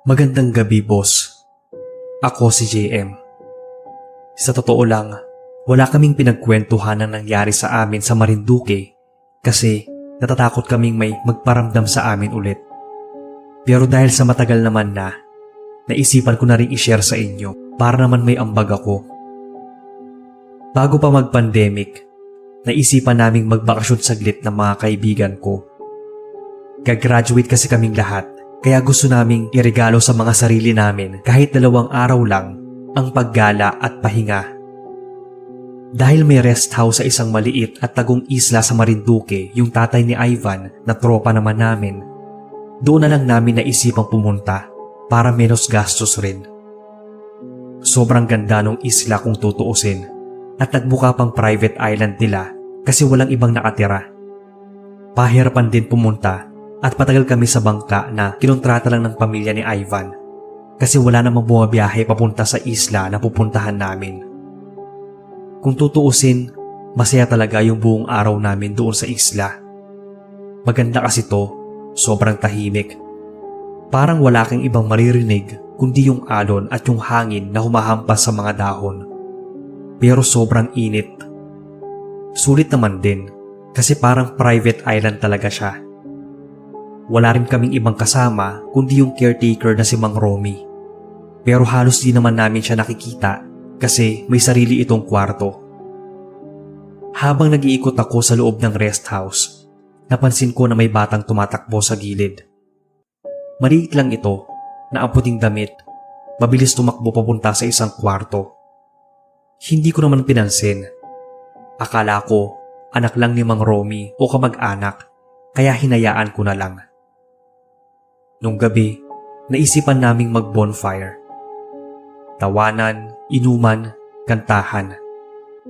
Magandang gabi, boss. Ako si JM. Sa totoo lang, wala kaming pinagkwentuhan ng nangyari sa amin sa Marinduque kasi natatakot kaming may magparamdam sa amin ulit. Pero dahil sa matagal naman na, naisipan ko na rin i-share sa inyo para naman may ambag ako. Bago pa mag-pandemic, naisipan naming magbakasyon saglit ng mga kaibigan ko. Gagraduate kasi kaming lahat. Kaya gusto naming iregalo sa mga sarili namin kahit 2 araw lang ang paggala at pahinga. Dahil may rest house sa isang maliit at tagong isla sa Marinduque yung tatay ni Ivan na tropa naman namin, doon na lang namin naisipang pumunta para menos gastos rin. Sobrang ganda ng isla kung tutuusin at nagmukha pang private island nila kasi walang ibang nakatira. Pahirapan din pumunta at patagal kami sa bangka na kinontrata lang ng pamilya ni Ivan kasi wala namang bumabiyahe papunta sa isla na pupuntahan namin. Kung tutuusin, masaya talaga yung buong araw namin doon sa isla. Maganda kasi to, sobrang tahimik. Parang wala kang ibang maririnig kundi yung alon at yung hangin na humahampas sa mga dahon. Pero sobrang init. Sulit naman din kasi parang private island talaga siya. Wala rin kaming ibang kasama kundi yung caretaker na si Mang Romy. Pero halos di naman namin siya nakikita kasi may sarili itong kwarto. Habang nag-iikot ako sa loob ng rest house, napansin ko na may batang tumatakbo sa gilid. Maliit lang ito, na ang puting damit, mabilis tumakbo papunta sa isang kwarto. Hindi ko naman pinansin. Akala ko anak lang ni Mang Romy o kamag-anak kaya hinayaan ko na lang. Nung gabi, naisipan naming mag-bonfire. Tawanan, inuman, kantahan.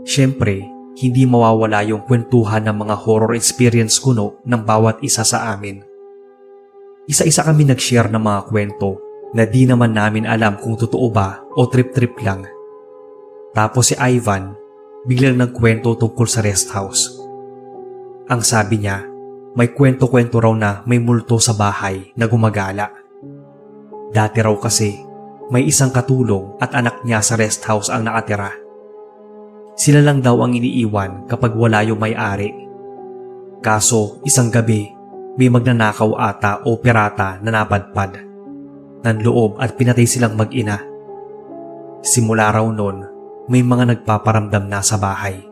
Siyempre, hindi mawawala yung kwentuhan ng mga horror experience kuno ng bawat isa sa amin. Isa-isa kami nag-share ng mga kwento na di naman namin alam kung totoo ba o trip-trip lang. Tapos si Ivan, biglang nagkwento tungkol sa rest house. Ang sabi niya, may kwento-kwento raw na may multo sa bahay na gumagala. Dati raw kasi, may isang katulong at anak niya sa rest house ang nakatira. Sila lang daw ang iniiwan kapag wala yung may-ari. Kaso, isang gabi, may magnanakaw ata o pirata na napadpad ng loob at pinatay silang mag-ina. Simula raw nun, may mga nagpaparamdam na sa bahay.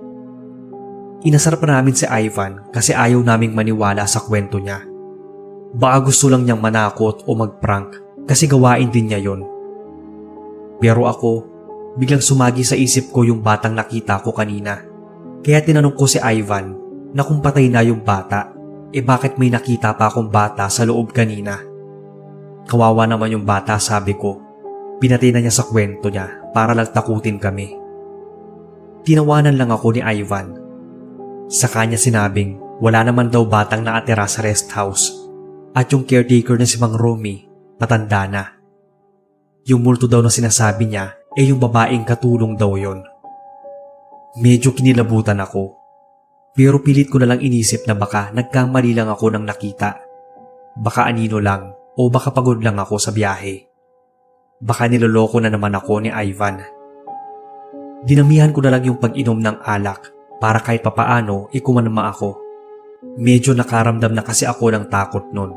Inasar pa namin si Ivan kasi ayaw naming maniwala sa kwento niya. Baka gusto lang niyang manakot o mag-prank kasi gawain din niya yon. Pero ako, biglang sumagi sa isip ko yung batang nakita ko kanina. Kaya tinanong ko si Ivan na kung patay na yung bata, bakit may nakita pa akong bata sa loob kanina? Kawawa naman yung bata, sabi ko. Pinatay na niya sa kwento niya para lang takutin kami. Tinawanan lang ako ni Ivan. Sa kanya sinabing wala naman daw batang nakatira sa rest house at yung caretaker na si Mang Romy matanda na. Yung multo daw na sinasabi niya yung babaeng katulong daw yon. Medyo kinilabutan ako pero pilit ko na lang inisip na baka nagkamali lang ako ng nakita. Baka anino lang o baka pagod lang ako sa biyahe. Baka niloloko na naman ako ni Ivan. Dinamihan ko na lang yung pag-inom ng alak para kahit papaano kumalma ako. Medyo nakaramdam na kasi ako ng takot nun.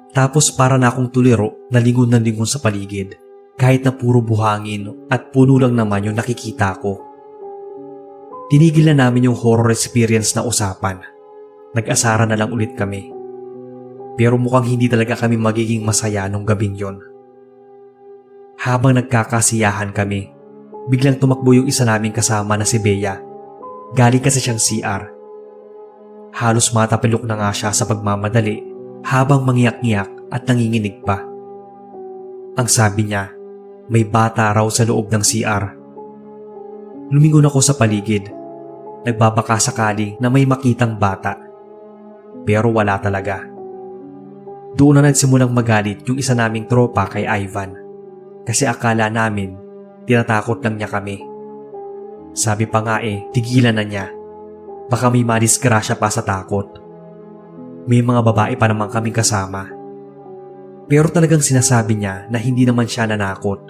Tapos para na akong tuliro na lingon sa paligid kahit na puro buhangin at puno lang naman yung nakikita ko. Tinigil na namin yung horror experience na usapan. Nag-asara na lang ulit kami. Pero mukhang hindi talaga kami magiging masaya nung gabing yon. Habang nagkakasiyahan kami, biglang tumakbo yung isa naming kasama na si Bea. Galing kasi siyang CR. Halos matapilok na nga siya sa pagmamadali habang mangiyak-ngiyak at nanginginig pa. Ang sabi niya, may bata raw sa loob ng CR. Lumingon ako sa paligid. Nagbabaka sakali na may makitang bata. Pero wala talaga. Doon na nagsimulang magalit yung isa naming tropa kay Ivan. Kasi akala namin, tinatakot lang niya kami. Sabi pa nga tigilan na niya. Baka may madisgrasya pa sa takot. May mga babae pa naman kaming kasama. Pero talagang sinasabi niya na hindi naman siya nanakot.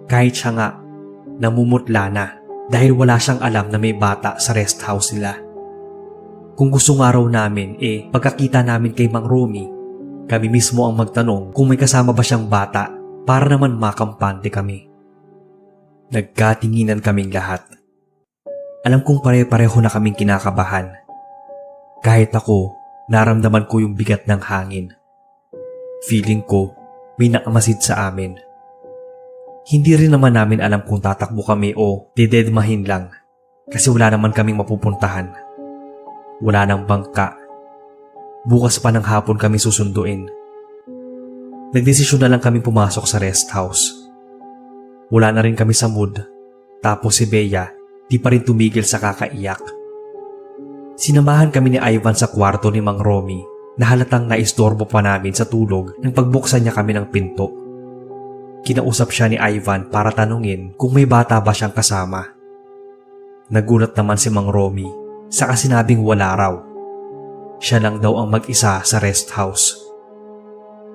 Kahit siya nga, namumutla na dahil wala siyang alam na may bata sa rest house nila. Kung gusto nga raw namin pagkakita namin kay Mang Romy, kami mismo ang magtanong kung may kasama ba siyang bata para naman makampante kami. Nagkatinginan kaming lahat. Alam kong pare-pareho na kaming kinakabahan. Kahit ako, naramdaman ko yung bigat ng hangin. Feeling ko, may nakamasid sa amin. Hindi rin naman namin alam kung tatakbo kami o didedmahin lang kasi wala naman kaming mapupuntahan. Wala nang bangka. Bukas pa ng hapon kami susunduin. Nagdesisyon na lang kami pumasok sa rest house. Wala na rin kami sa mood, tapos si Bea di pa rin tumigil sa kakaiyak. Sinamahan kami ni Ivan sa kwarto ni Mang Romy na halatang naistorbo pa namin sa tulog nang pagbuksan niya kami ng pinto. Kinausap siya ni Ivan para tanungin kung may bata ba siyang kasama. Nagulat naman si Mang Romy saka sinabing wala raw. Siya lang daw ang mag-isa sa rest house.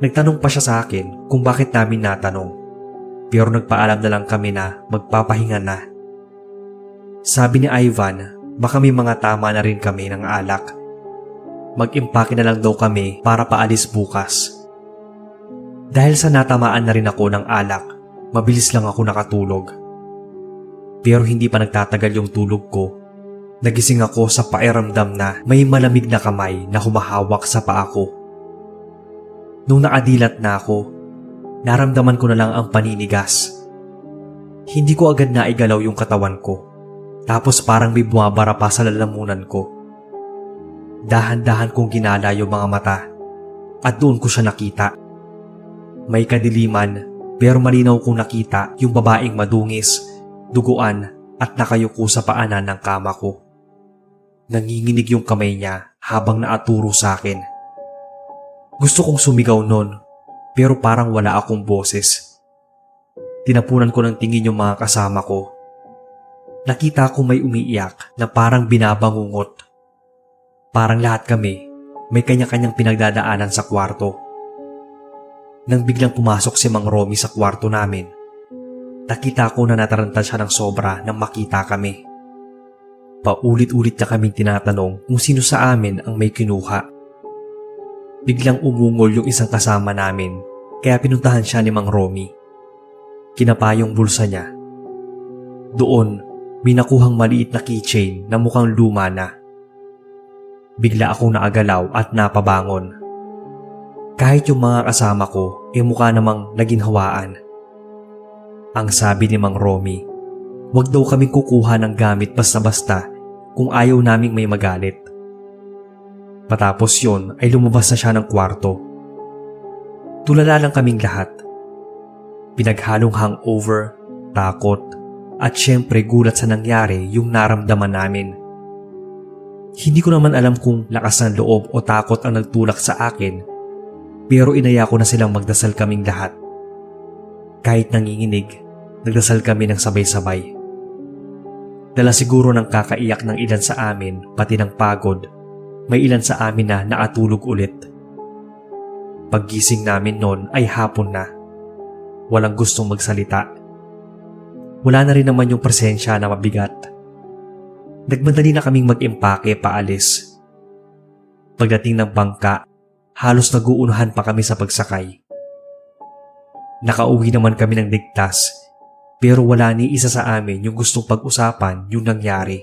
Nagtanong pa siya sa akin kung bakit namin natanong, pero nagpaalam na lang kami na magpapahinga na. Sabi ni Ivan, baka may mga tama na rin kami ng alak. Mag-impake na lang daw kami para paalis bukas. Dahil sa natamaan na rin ako ng alak, mabilis lang ako nakatulog. Pero hindi pa nagtatagal yung tulog ko. Nagising ako sa pakiramdam na may malamig na kamay na humahawak sa paa ko. Nung nakadilat na ako, naramdaman ko na lang ang paninigas. Hindi ko agad naigalaw yung katawan ko. Tapos parang may bumabara pa sa lalamunan ko. Dahan-dahan kong ginala yung mga mata at doon ko siya nakita. May kadiliman pero malinaw kong nakita yung babaeng madungis, duguan at nakayuko sa paanan ng kama ko. Nanginginig yung kamay niya habang naaturo sa akin. Gusto kong sumigaw nun pero parang wala akong boses. Tinapunan ko ng tingin yung mga kasama ko. Nakita ko may umiiyak na parang binabangungot. Parang lahat kami may kanya-kanyang pinagdadaanan sa kwarto. Nang biglang pumasok si Mang Romy sa kwarto namin, nakita ko na nataranta siya ng sobra nang makita kami. Paulit-ulit niya kaming tinatanong kung sino sa amin ang may kinuha. Biglang umungol yung isang kasama namin kaya pinuntahan siya ni Mang Romy. Kinapa yung bulsa niya. Doon, may nakuhang maliit na keychain na mukhang luma na. Bigla akong naagalaw at napabangon. Kahit yung mga kasama ko mukha namang naginhawaan. Ang sabi ni Mang Romy, wag daw kaming kukuha ng gamit basta-basta kung ayaw naming may magalit. Patapos yon ay lumabas na siya ng kwarto. Tulala lang kaming lahat. Pinaghalong hangover, takot, at syempre gulat sa nangyari yung naramdaman namin. Hindi ko naman alam kung lakas ng loob o takot ang nagtulak sa akin, pero inaya ko na silang magdasal kaming lahat. Kahit nanginginig, nagdasal kami ng sabay-sabay. Dala siguro ng kakaiyak ng ilan sa amin, pati ng pagod, may ilan sa amin na naatulog ulit. Paggising namin noon ay hapon na. Walang gustong magsalita. Wala na rin naman yung presensya na mabigat. Nagmadali na kaming mag-impake paalis. Pagdating ng bangka, halos naguunahan pa kami sa pagsakay. Nakauwi naman kami ng ligtas, pero wala ni isa sa amin yung gustong pag-usapan yung nangyari.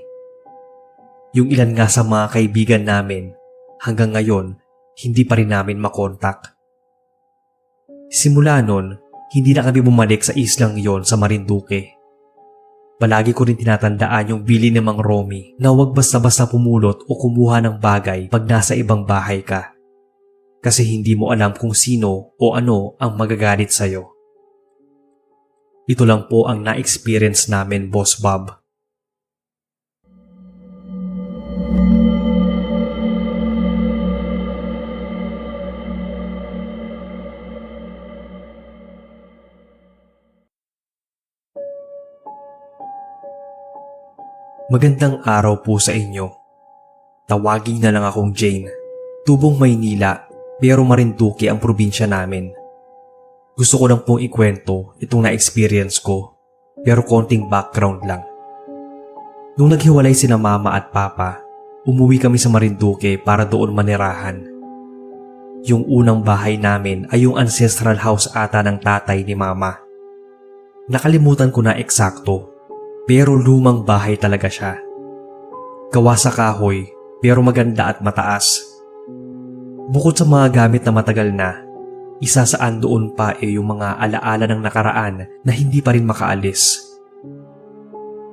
Yung ilan nga sa mga kaibigan namin, hanggang ngayon, hindi pa rin namin makontak. Simula nun, hindi na kami bumalik sa islang yon sa Marinduque. Palagi ko rin tinatandaan yung bili ni Mang Romy na huwag basta-basta pumulot o kumuha ng bagay pag nasa ibang bahay ka. Kasi hindi mo alam kung sino o ano ang magagalit sa'yo. Ito lang po ang na-experience namin, Boss Bob. Magandang araw po sa inyo. Tawagin na lang akong Jane. Tubong Maynila pero Marinduque ang probinsya namin. Gusto ko lang pong ikwento itong na-experience ko, pero konting background lang. Nung naghiwalay sina mama at papa, umuwi kami sa Marinduque para doon manirahan. Yung unang bahay namin ay yung ancestral house ata ng tatay ni mama. Nakalimutan ko na eksakto, pero lumang bahay talaga siya. Gawa sa kahoy, pero maganda at mataas. Bukod sa mga gamit na matagal na, isa saan doon pa yung mga alaala ng nakaraan na hindi pa rin makaalis.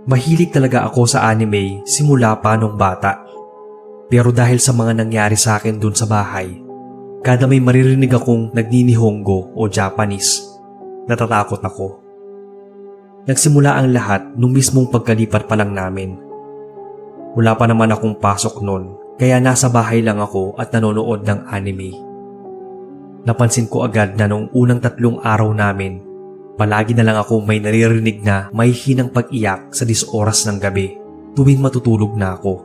Mahilig talaga ako sa anime simula pa nung bata. Pero dahil sa mga nangyari sa akin dun sa bahay, kada may maririnig akong nagninihongo o Japanese, natatakot ako. Nagsimula ang lahat nung mismong pagkalipat pa lang namin. Wala pa naman akong pasok nun, kaya nasa bahay lang ako at nanonood ng anime. Napansin ko agad na nung unang 3 araw namin, palagi na lang ako may naririnig na may hinang pag-iyak sa 10 oras ng gabi tuwing matutulog na ako.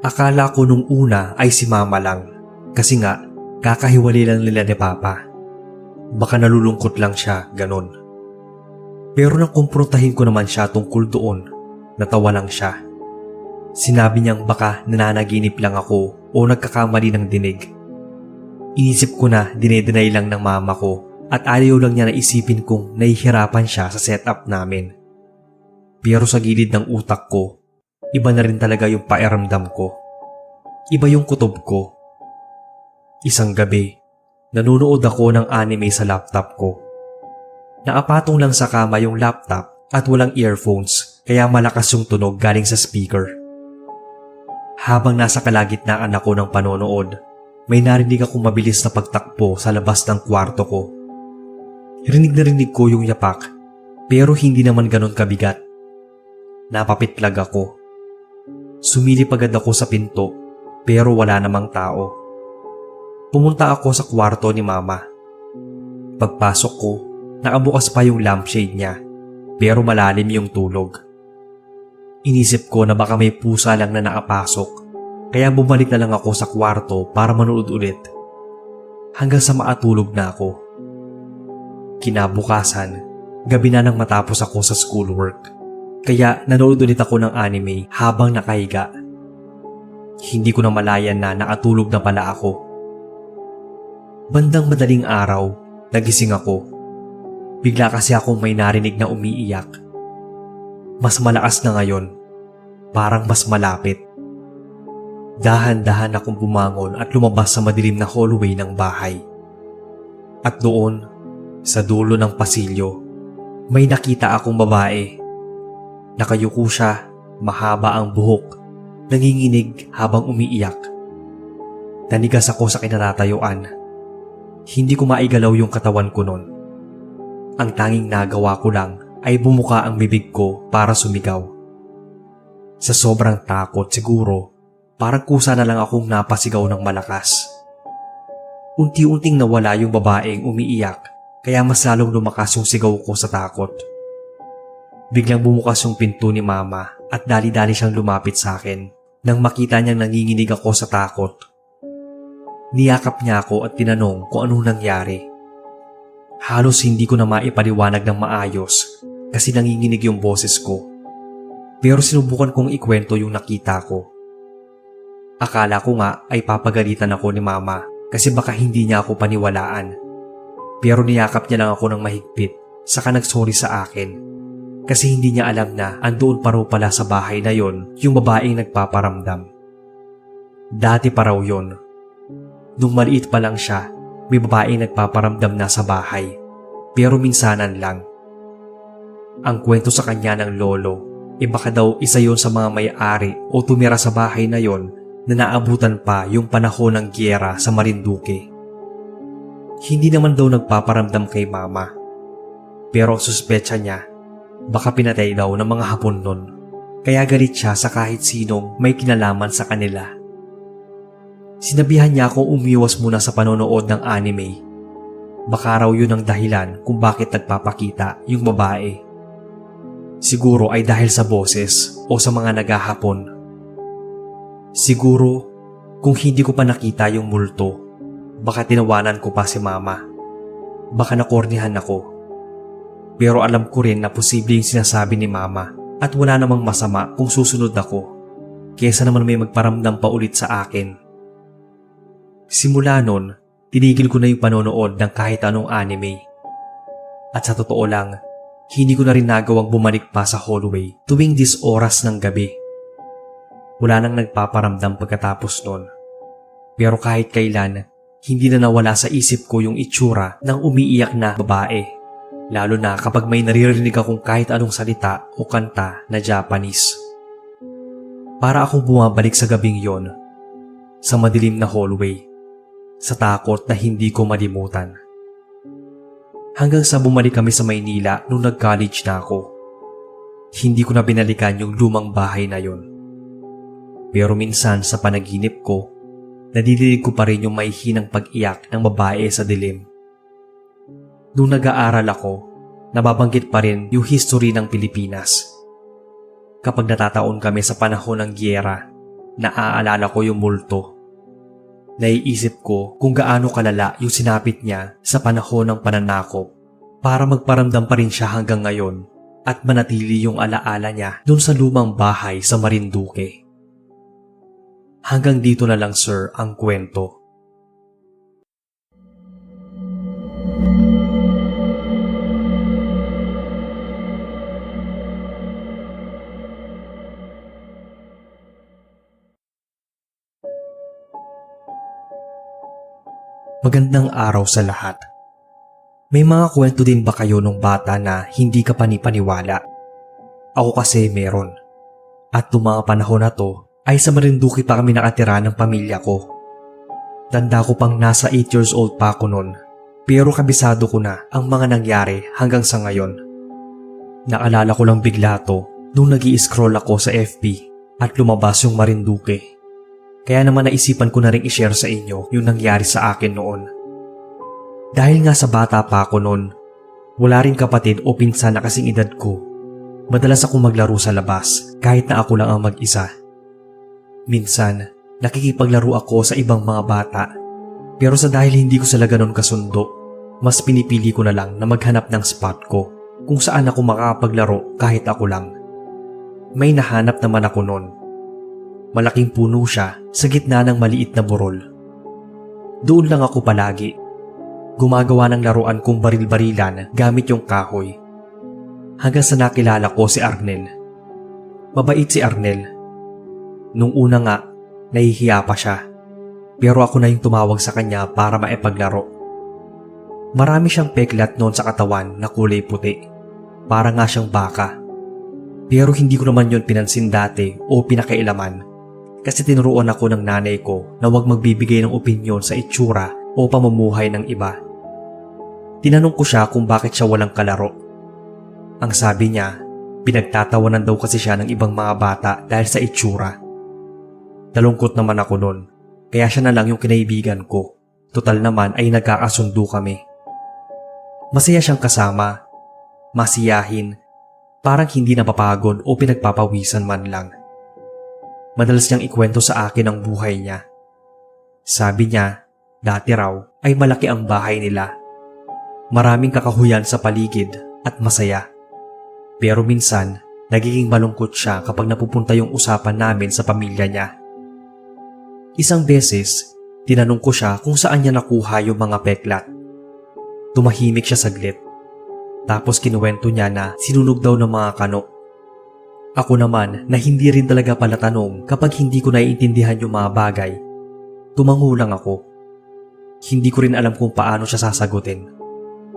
Akala ko nung una ay si mama lang, kasi nga kakahiwalay lang nila ni papa. Baka nalulungkot lang siya, ganon. Pero nang kumprontahin ko naman siya tungkol doon, natawa lang siya. Sinabi niyang baka nananaginip lang ako o nagkakamali ng dinig. Inisip ko na dinedenay lang ng mama ko at ayaw lang niya na isipin kung nahihirapan siya sa setup namin. Pero sa gilid ng utak ko, iba na rin talaga yung pakiramdam ko. Iba yung kutob ko. Isang gabi, nanonood ako ng anime sa laptop ko. Nakapatong lang sa kama yung laptop at walang earphones kaya malakas yung tunog galing sa speaker. Habang nasa kalagitnaan ako ng panonood, may narinig akong mabilis na pagtakbo sa labas ng kwarto ko. Rinig na rinig ko yung yapak, pero hindi naman ganon kabigat. Napapitlag ako. Sumilip agad ako sa pinto, pero wala namang tao. Pumunta ako sa kwarto ni mama. Pagpasok ko, nakabukas pa yung lampshade niya, pero malalim yung tulog. Inisip ko na baka may pusa lang na nakapasok. Kaya bumalik na lang ako sa kwarto para manood ulit. Hanggang sa maatulog na ako. Kinabukasan, gabi na nang matapos ako sa schoolwork. Kaya nanood ulit ako ng anime habang nakahiga. Hindi ko na malayan na nakatulog na pala ako. Bandang madaling araw, nagising ako. Bigla kasi akong may narinig na umiiyak. Mas malakas na ngayon. Parang mas malapit. Dahan-dahan akong bumangon at lumabas sa madilim na hallway ng bahay. At doon, sa dulo ng pasilyo, may nakita akong babae. Nakayuko siya, mahaba ang buhok, nanginginig habang umiiyak. Nanigas ako sa kinatatayuan. Hindi ko maigalaw yung katawan ko nun. Ang tanging nagawa ko lang ay bumuka ang bibig ko para sumigaw. Sa sobrang takot siguro, parang kusa na lang akong napasigaw ng malakas. Unti-unting nawala yung babaeng umiiyak kaya mas lalong lumakas yung sigaw ko sa takot. Biglang bumukas yung pinto ni mama at dali-dali siyang lumapit sa akin nang makita niyang nanginginig ako sa takot. Niyakap niya ako at tinanong kung anong nangyari. Halos hindi ko na maipaliwanag ng maayos kasi nanginginig yung boses ko. Pero sinubukan kong ikwento yung nakita ko. Akala ko nga ay papagalitan ako ni mama kasi baka hindi niya ako paniwalaan. Pero niyakap niya lang ako ng mahigpit saka nagsorry sa akin kasi hindi niya alam na andoon pa raw pala sa bahay na yon yung babaeng nagpaparamdam. Dati pa raw yon. Nung maliit pa lang siya, may babaeng nagpaparamdam na sa bahay pero minsanan lang. Ang kwento sa kanya ng lolo, baka daw isa yon sa mga may-ari o tumira sa bahay na yon na naabutan pa yung panahon ng giyera sa Marinduque. Hindi naman daw nagpaparamdam kay mama. Pero suspetsa niya, baka pinatay daw ng mga Hapon nun. Kaya galit siya sa kahit sinong may kinalaman sa kanila. Sinabihan niya akong umiwas muna sa panonood ng anime. Baka raw yun ang dahilan kung bakit nagpapakita yung babae. Siguro ay dahil sa boses o sa mga nagahapon. Siguro, kung hindi ko pa nakita yung multo, baka tinawanan ko pa si mama. baka nakornihan ako. Pero alam ko rin na posibleng sinasabi ni Mama at wala namang masama kung susunod ako kaysa naman may magparamdam pa ulit sa akin. Simula nun, tinigil ko na yung panonood ng kahit anong anime. At sa totoo lang, hindi ko na rin nagawang bumalik pa sa hallway tuwing 10 oras ng gabi. Wala nang nagpaparamdam pagkatapos nun. Pero kahit kailan, hindi na nawala sa isip ko yung itsura ng umiiyak na babae. Lalo na kapag may naririnig akong kahit anong salita o kanta na Japanese. Para akong bumabalik sa gabing yon, sa madilim na hallway, sa takot na hindi ko malimutan. Hanggang sa bumalik kami sa Maynila nung nag-college na ako. Hindi ko na binalikan yung lumang bahay na yon. Pero minsan sa panaginip ko, nadidinig ko pa rin yung maihinang pag-iyak ng babae sa dilim. Nung nag-aaral ako, nababanggit pa rin yung history ng Pilipinas. Kapag natataon kami sa panahon ng giyera, naaalala ko yung multo. Naiisip ko kung gaano kalala yung sinapit niya sa panahon ng pananakop para magparamdam pa rin siya hanggang ngayon at manatili yung alaala niya dun sa lumang bahay sa Marinduque. Hanggang dito na lang, sir, ang kwento. Magandang araw sa lahat. May mga kwento din ba kayo nung bata na hindi ka panipaniwala? Ako kasi meron. At nung mga panahon na to, ay sa Marinduque pa kami nakatira ng pamilya ko. Tanda ko pang nasa 8 years old pa ako nun, pero kabisado ko na ang mga nangyari hanggang sa ngayon. Naalala ko lang bigla to nung nag-i-scroll ako sa FB at lumabas yung Marinduque. Kaya naman naisipan ko na rin i-share sa inyo yung nangyari sa akin noon. Dahil nga sa bata pa ako noon, wala rin kapatid o pinsan na kasing edad ko. Madalas akong maglaro sa labas kahit na ako lang ang mag-isa. Minsan, nakikipaglaro ako sa ibang mga bata. Pero sa dahil hindi ko sila ganon kasundo, mas pinipili ko na lang na maghanap ng spot ko kung saan ako makakapaglaro kahit ako lang. May nahanap naman ako noon. Malaking puno siya sa gitna ng maliit na burol. Doon lang ako palagi. Gumagawa ng laruan kong baril-barilan gamit yung kahoy. Hanggang sa nakilala ko si Arnel. Mabait si Arnel. Nung una nga, nahihiya pa siya. Pero ako na yung tumawag sa kanya para maipaglaro. Marami siyang peklat noon sa katawan na kulay puti. Para nga siyang baka. Pero hindi ko naman yun pinansin dati o pinakailaman. Kasi tinuruan ako ng nanay ko na huwag magbibigay ng opinyon sa itsura o pamumuhay ng iba. Tinanong ko siya kung bakit siya walang kalaro. Ang sabi niya, pinagtatawanan daw kasi siya ng ibang mga bata dahil sa itsura. Nalungkot naman ako nun, kaya siya na lang yung kinaibigan ko. Total naman ay nagkakasundo kami. Masaya siyang kasama, masiyahin, parang hindi napapagod o pinagpapawisan man lang. Madalas niyang ikwento sa akin ang buhay niya. Sabi niya, dati raw ay malaki ang bahay nila. Maraming kakahuyan sa paligid at masaya. Pero minsan, nagiging malungkot siya kapag napupunta yung usapan namin sa pamilya niya. Isang beses, tinanong ko siya kung saan niya nakuha yung mga peklat. Tumahimik siya saglit. Tapos kinuwento niya na sinunog daw ng mga kano. Ako naman na hindi rin talaga pala tanong kapag hindi ko naiintindihan yung mga bagay. Tumango lang ako. Hindi ko rin alam kung paano siya sasagutin.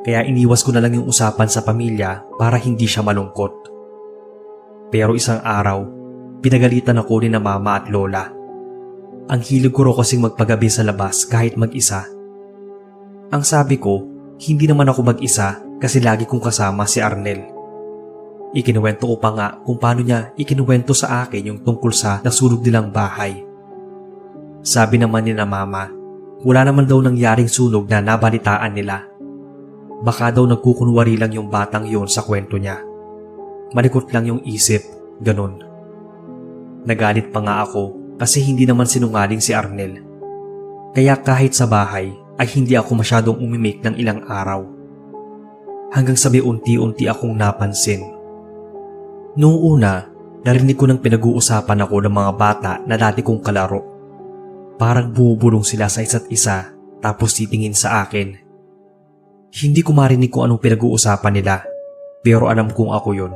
Kaya iniwas ko na lang yung usapan sa pamilya para hindi siya malungkot. Pero isang araw, pinagalitan ako ni na mama at lola. Ang hilig ko raw kasing magpagabi sa labas kahit mag-isa. Ang sabi ko, hindi naman ako mag-isa kasi lagi kong kasama si Arnel. Ikinuwento ko pa nga kung paano niya ikinuwento sa akin yung tungkol sa nasunog nilang bahay. Sabi naman ni na mama, wala naman daw nangyaring sunog na nabalitaan nila. Baka daw nagkukunwari lang yung batang yon sa kwento niya. Malikot lang yung isip, ganun. Nagalit pa nga ako kasi hindi naman sinungaling si Arnel. Kaya kahit sa bahay ay hindi ako masyadong umimik ng ilang araw. hanggang sabi unti-unti akong napansin. Noong una, narinig ko nang pinag-uusapan ako ng mga bata na dati kong kalaro. Parang bubulong sila sa isa't isa tapos titingin sa akin. Hindi ko marinig kung anong pinag-uusapan nila pero alam kong ako yun.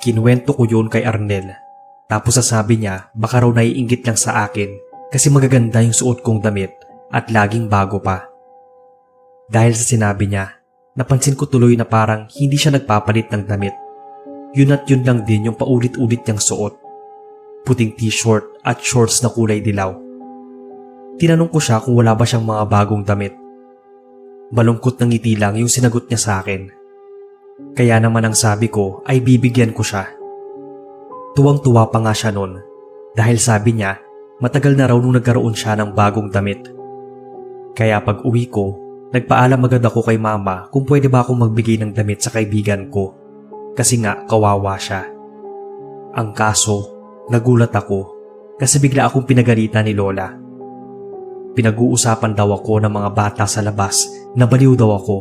Kinuwento ko yun kay Arnel tapos sasabi niya baka raw naiinggit lang sa akin kasi magaganda yung suot kong damit at laging bago pa. Dahil sa sinabi niya, napansin ko tuloy na parang hindi siya nagpapalit ng damit. Yun at yun lang din yung paulit-ulit niyang suot. Puting t-shirt at shorts na kulay dilaw. Tinanong ko siya kung wala ba siyang mga bagong damit. Malungkot ng ngiti lang yung sinagot niya sa akin. Kaya naman ang sabi ko ay bibigyan ko siya. Tuwang-tuwa pa nga siya nun dahil sabi niya matagal na raw nung nagkaroon siya ng bagong damit. Kaya pag uwi ko, nagpaalam agad ako kay mama kung pwede ba akong magbigay ng damit sa kaibigan ko. Kasi nga kawawa siya. Ang kaso, nagulat ako kasi bigla akong pinagalitan ni Lola. Pinag-uusapan daw ako ng mga bata sa labas na baliw daw ako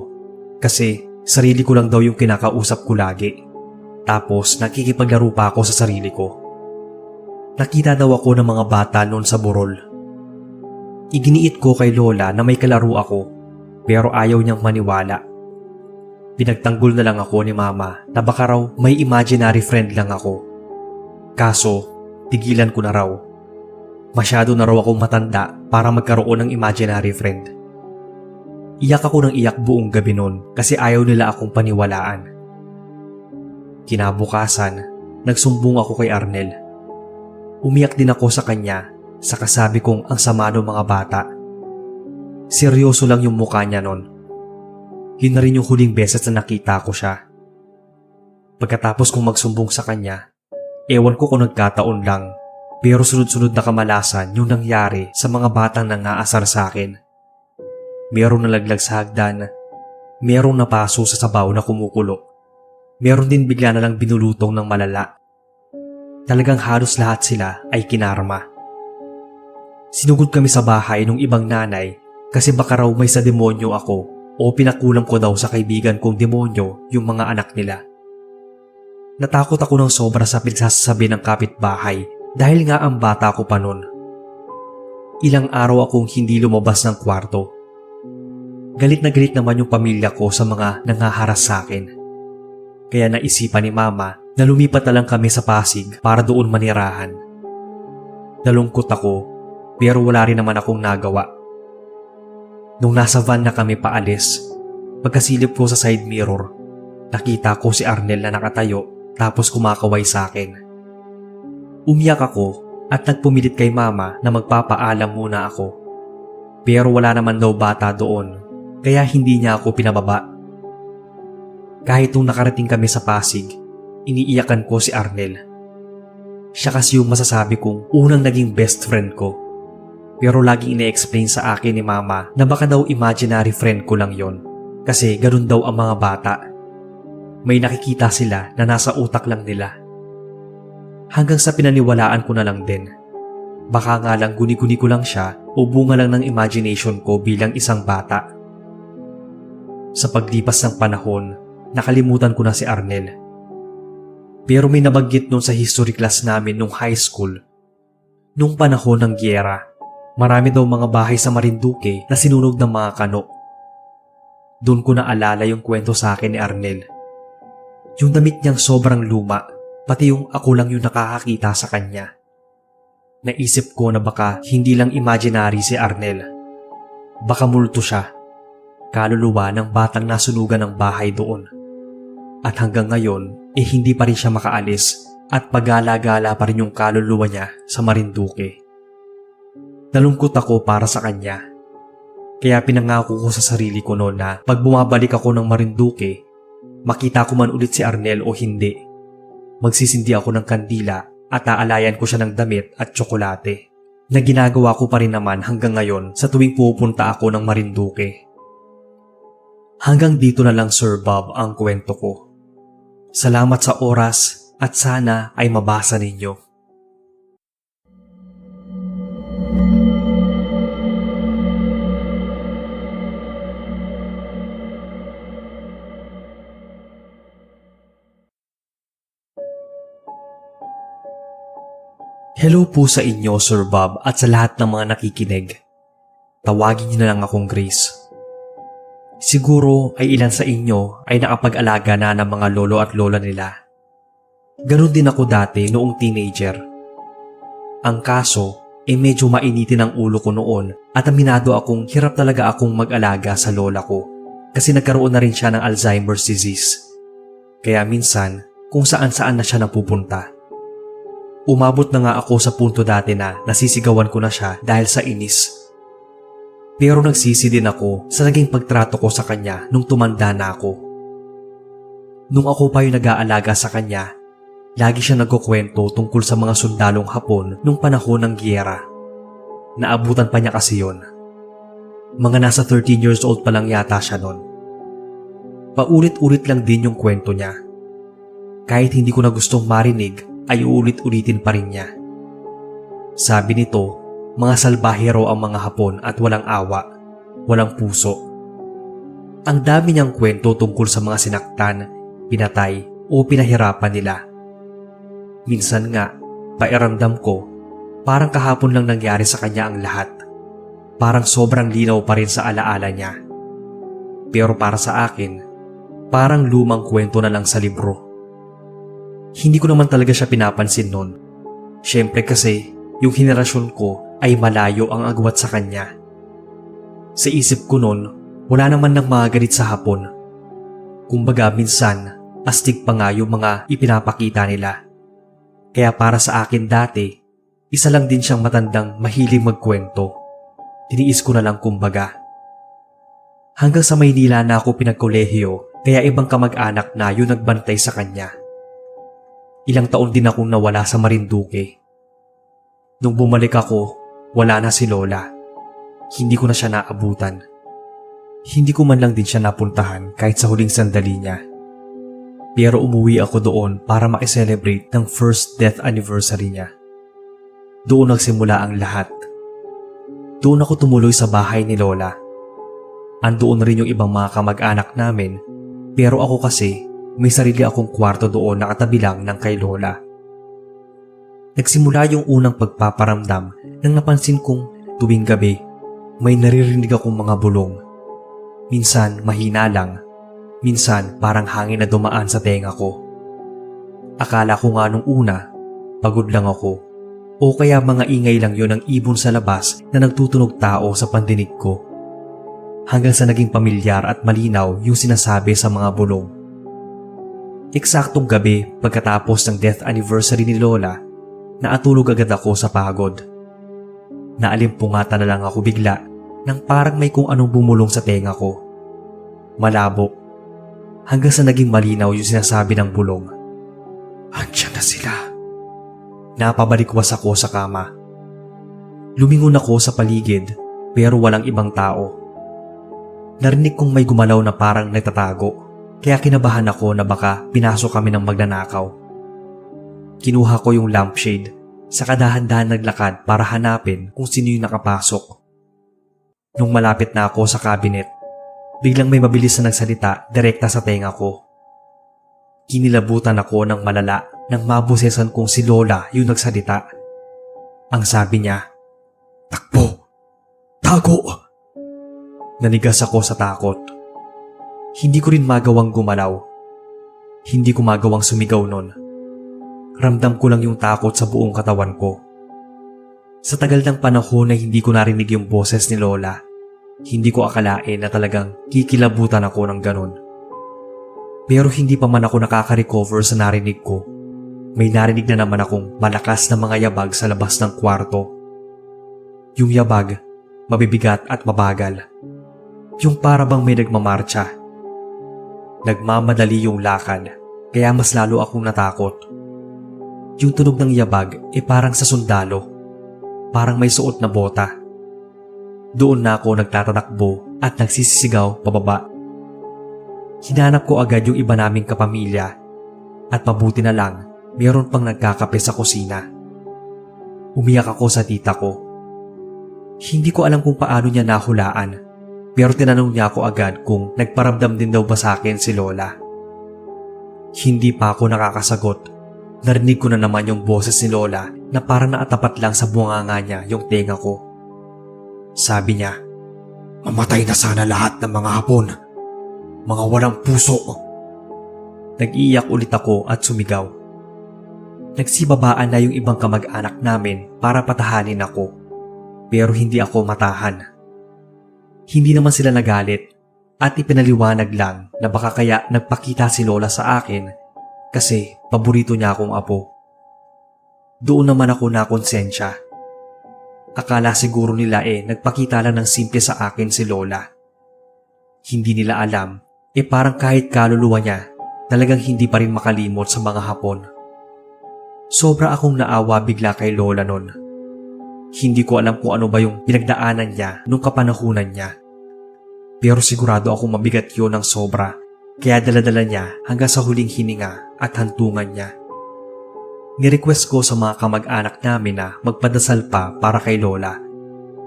kasi sarili ko lang daw yung kinakausap ko lagi. Tapos nakikipaglaro pa ako sa sarili ko. Nakita daw ako ng mga bata noon sa burol. Iginiit ko kay Lola na may kalaro ako pero ayaw niyang maniwala. Pinagtanggol na lang ako ni Mama na baka raw may imaginary friend lang ako. Kaso, tigilan ko na raw. Masyado na raw akong matanda para magkaroon ng imaginary friend. Iyak ako ng iyak buong gabi nun kasi ayaw nila akong paniwalaan. Kinabukasan, nagsumbong ako kay Arnel. Umiyak din ako sa kanya sa kasabi kong ang sama ng mga bata. Seryoso lang yung mukha niya nun. Yun na rin yung huling beses na nakita ko siya. Pagkatapos kong magsumbong sa kanya, ewan ko kung nagkataon lang, pero sunod-sunod na kamalasan yung nangyari sa mga batang nangaasar sa akin. Merong nalaglag sa hagdan, merong napaso sa sabaw na kumukulo, meron din bigla na lang binulutong ng malala. Talagang halos lahat sila ay kinarma. Sinugod kami sa bahay ng ibang nanay kasi baka raw may sa demonyo ako o pinakulam ko daw sa kaibigan kong demonyo yung mga anak nila. Natakot ako ng sobra sa pinagsasabi ng kapitbahay dahil nga ang bata ko pa nun. Ilang araw akong hindi lumabas ng kwarto. Galit na galit naman yung pamilya ko sa mga nangaharas sa akin. Kaya naisipan ni Mama na lumipat na lang kami sa Pasig para doon manirahan. Nalungkot ako pero wala rin naman akong nagawa. Nung nasa van na kami paalis, pagkasilip ko sa side mirror, nakita ko si Arnel na nakatayo tapos kumakaway sa akin. Umiyak ako at nagpumilit kay Mama na magpapaalam muna ako. Pero wala naman daw bata doon, kaya hindi niya ako pinababa. Kahit nung nakarating kami sa Pasig, iniiyakan ko si Arnel. Siya kasi yung masasabi kong unang naging best friend ko. Pero laging ine-explain sa akin ni Mama na baka daw imaginary friend ko lang yon kasi ganun daw ang mga bata. May nakikita sila na nasa utak lang nila. Hanggang sa pinaniwalaan ko na lang din. Baka nga lang guni-guni ko lang siya o bunga lang ng imagination ko bilang isang bata. Sa paglipas ng panahon, nakalimutan ko na si Arnel. Pero may nabanggit nun sa history class namin nung high school. Nung panahon ng giyera, marami daw mga bahay sa Marinduque na sinunog ng mga kano. Doon ko naalala yung kwento sa akin ni Arnel. Yung damit niyang sobrang luma, pati yung ako lang yung nakakakita sa kanya. Naisip ko na baka hindi lang imaginary si Arnel. Baka multo siya, kaluluwa ng batang nasunugan ng bahay doon. At hanggang ngayon, hindi pa rin siya makaalis at pagala-gala pa rin yung kaluluwa niya sa Marinduque. Nalungkot ako para sa kanya. Kaya pinangako ko sa sarili ko noon na pag bumabalik ako ng Marinduque, makita ko man ulit si Arnel o hindi, magsisindi ako ng kandila at aalayan ko siya ng damit at tsokolate na ginagawa ko pa rin naman hanggang ngayon sa tuwing pupunta ako ng Marinduque. Hanggang dito na lang Sir Bob ang kwento ko. Salamat sa oras at sana ay mabasa ninyo. Hello po sa inyo, Sir Bob, at sa lahat ng mga nakikinig. Tawagin niyo na lang akong Grace. Siguro ay ilan sa inyo ay nakapag-alaga na ng mga lolo at lola nila. Ganon din ako dati noong teenager. Ang kaso ay medyo mainitin ang ulo ko noon at aminado akong hirap talaga akong mag-alaga sa lola ko kasi nagkaroon na rin siya ng Alzheimer's disease. Kaya minsan kung saan-saan na siya napupunta. Umabot na nga ako sa punto dati na nasisigawan ko na siya dahil sa inis. Pero nagsisi din ako sa naging pagtrato ko sa kanya nung tumanda na ako. Nung ako pa yung nag-aalaga sa kanya, lagi siya nagkukwento tungkol sa mga sundalong Hapon nung panahon ng giyera. Naabutan pa niya kasi yon. Mga nasa 13 years old pa lang yata siya nun. Paulit-ulit lang din yung kwento niya. Kahit hindi ko na gustong marinig, ay uulit-ulitin pa rin niya. Sabi nito, mga salbahero ang mga Hapon at walang awa, walang puso. Ang dami niyang kwento tungkol sa mga sinaktan, pinatay o pinahirapan nila. Minsan nga, pairamdam ko, parang kahapon lang nangyari sa kanya ang lahat. Parang sobrang linaw pa rin sa alaala niya. Pero para sa akin, parang lumang kwento na lang sa libro. Hindi ko naman talaga siya pinapansin noon. Siyempre kasi, yung henerasyon ko ay malayo ang agwat sa kanya. Sa isip ko noon, wala naman ng mga galit sa Hapon. Kumbaga minsan, astig pa nga yung mga ipinapakita nila. Kaya para sa akin dati, isa lang din siyang matandang mahiling magkwento. Tiniis ko na lang kumbaga. Hanggang sa Maynila na ako pinagkolehiyo, kaya ibang kamag-anak na yung nagbantay sa kanya. Ilang taon din akong nawala sa Marinduque. Nung bumalik ako, wala na si Lola. Hindi ko na siya naabutan. Hindi ko man lang din siya napuntahan kahit sa huling sandali niya. Pero umuwi ako doon para makiselebrate ng first death anniversary niya. Doon nagsimula ang lahat. Doon ako tumuloy sa bahay ni Lola. Andoon rin yung ibang mga kamag-anak namin, pero ako kasi may sarili akong kwarto doon na katabi lang ng kay Lola. Nagsimula yung unang pagpaparamdam nang napansin kong tuwing gabi may naririnig akong mga bulong. Minsan mahina lang, minsan parang hangin na dumaan sa tenga ko. Akala ko nga nung una, pagod lang ako o kaya mga ingay lang yon ng ibon sa labas na nagtutunog tao sa pandinig ko. Hanggang sa naging pamilyar at malinaw yung sinasabi sa mga bulong. Eksaktong gabi pagkatapos ng death anniversary ni Lola, naatulog agad ako sa pagod. Naalimpungatan na lang ako bigla nang parang may kung anong bumulong sa tenga ko. Malabo. Hanggang sa naging malinaw yung sinasabi ng bulong. Andiyan na sila. Napabalikwas ako sa kama. Lumingon ako sa paligid pero walang ibang tao. Narinig kong may gumalaw na parang nagtatago kaya kinabahan ako na baka pinasok kami ng magnanakaw. Kinuha ko yung lampshade sa kadahan-dahan naglakad para hanapin kung sino yung nakapasok. Nung malapit na ako sa cabinet, biglang may mabilis na nagsalita direkta sa tenga ko. Kinilabutan ako ng malala nang mabusesan kong si Lola yung nagsalita. Ang sabi niya, "Takbo! Tago!" Nanigas ako sa takot. Hindi ko rin magawang gumalaw. Hindi ko magawang sumigaw nun. Ramdam ko lang yung takot sa buong katawan ko. Sa tagal ng panahon na hindi ko narinig yung boses ni Lola, hindi ko akalain na talagang kikilabutan ako ng ganun. Pero hindi pa man ako nakaka-recover sa narinig ko. May narinig na naman akong malakas na mga yabag sa labas ng kwarto. Yung yabag, mabibigat at mabagal. Yung para bang may nagmamarcha. Nagmamadali yung lakad, kaya mas lalo akong natakot. Yung tunog ng yabag parang sa sundalo. Parang may suot na bota. Doon na ako nagtatatakbo at nagsisisigaw pababa. Hinanap ko agad yung iba naming kapamilya at mabuti na lang meron pang nagkakape sa kusina. Umiyak ako sa tita ko. Hindi ko alam kung paano niya nahulaan, pero tinanong niya ako agad kung nagparamdam din daw ba sa akin si Lola. Hindi pa ako nakakasagot. Narinig ko na naman yung boses ni Lola na parang naatapat lang sa bunganga niya yung tenga ko. Sabi niya, Mamatay na sana lahat ng mga Hapon. Mga walang puso. Nag-iiyak ulit ako at sumigaw. Nagsibabaan na yung ibang kamag-anak namin para patahanin ako, pero hindi ako matahan. Hindi naman sila nagalit at ipinaliwanag lang na baka kaya nagpakita si Lola sa akin kasi paborito niya akong apo. Doon naman ako nakonsensya. Akala siguro nila nagpakita lang ng simple sa akin si Lola. Hindi nila alam parang kahit kaluluwa niya talagang hindi pa rin makalimot sa mga Hapon. Sobra akong naawa bigla kay Lola nun. Hindi ko alam kung ano ba yung pinagdaanan niya nung kapanahunan niya. Pero sigurado akong mabigat yun ng sobra, kaya daladala niya hanggang sa huling hininga at hantungan niya. Ni-request ko sa mga kamag-anak namin na magpadasal pa para kay Lola.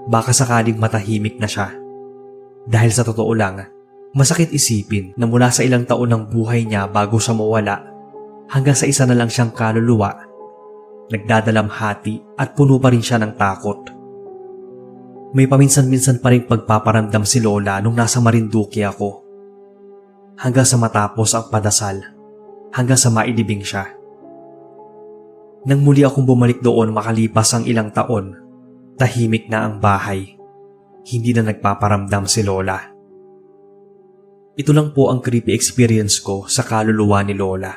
Baka sakaling matahimik na siya. Dahil sa totoo lang, masakit isipin na mula sa ilang taon ng buhay niya bago siya mawala, hanggang sa isa na lang siyang kaluluwa, nagdadalamhati at puno pa rin siya ng takot. May paminsan-minsan pa rin pagpaparamdam si Lola nung nasa Marinduque ako. Hanggang sa matapos ang padasal, hanggang sa mailibing siya. Nang muli akong bumalik doon makalipas ang ilang taon, tahimik na ang bahay. Hindi na nagpaparamdam si Lola. Ito lang po ang creepy experience ko sa kaluluwa ni Lola.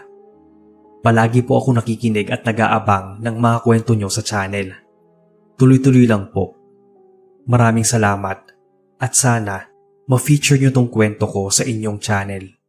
Palagi po ako nakikinig at nag-aabang ng mga kwento nyo sa channel. Tuloy-tuloy lang po. Maraming salamat at sana ma-feature nyo tong kwento ko sa inyong channel.